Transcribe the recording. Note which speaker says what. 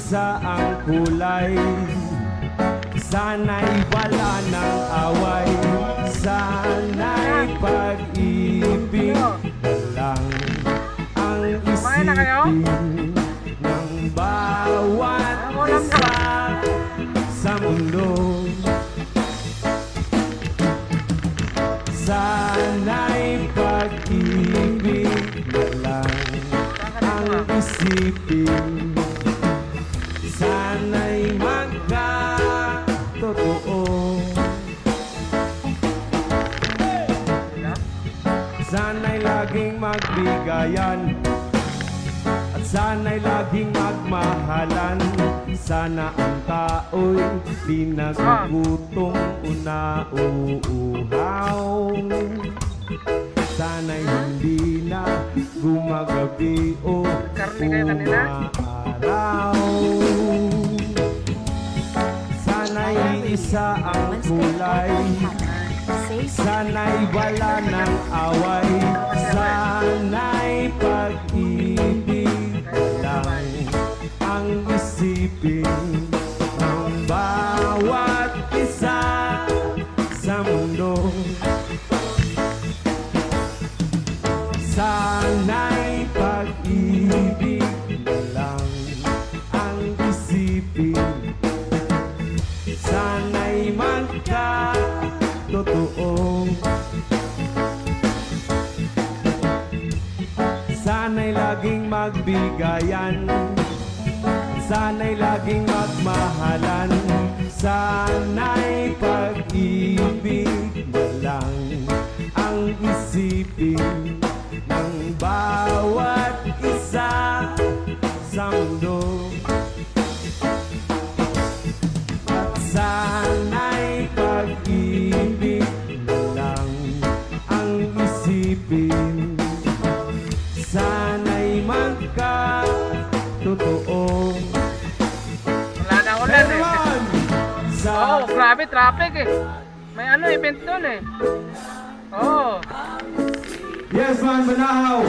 Speaker 1: isa ang kulay. Sana'y wala ng away, sana'y pag-ibig lang ang isipin ng bawat isa sa mundo. Sana'y pag-ibig lang ang isipin, sana'y magkatotoo. Sana'y laging magbigayan at sana'y laging magmahalan. Sana ang tao'y di nagugutom o nauuhaw. Sana'y hindi na gumagabi o umaaraw. Sana'y isa ang kulay, sana'y wala ng away, sana'y pag-ibig lang ang isipin ng bawat isa sa mundo. Sana'y pag-ibig lang ang isipin, sana'y magkatotoo. Sana'y laging magbigayan, sana'y laging magmahalan, sana'y pag-ibig lang ang isipin ng bawat isa sa mundo. At sana'y pag-ibig lang ang isipin, sana'y magkatotoo.
Speaker 2: Wala na ulan eh.
Speaker 1: Sa
Speaker 2: Oo, grabe traffic eh. May ano event doon eh. Oo.
Speaker 1: Yes, man, Banahaw.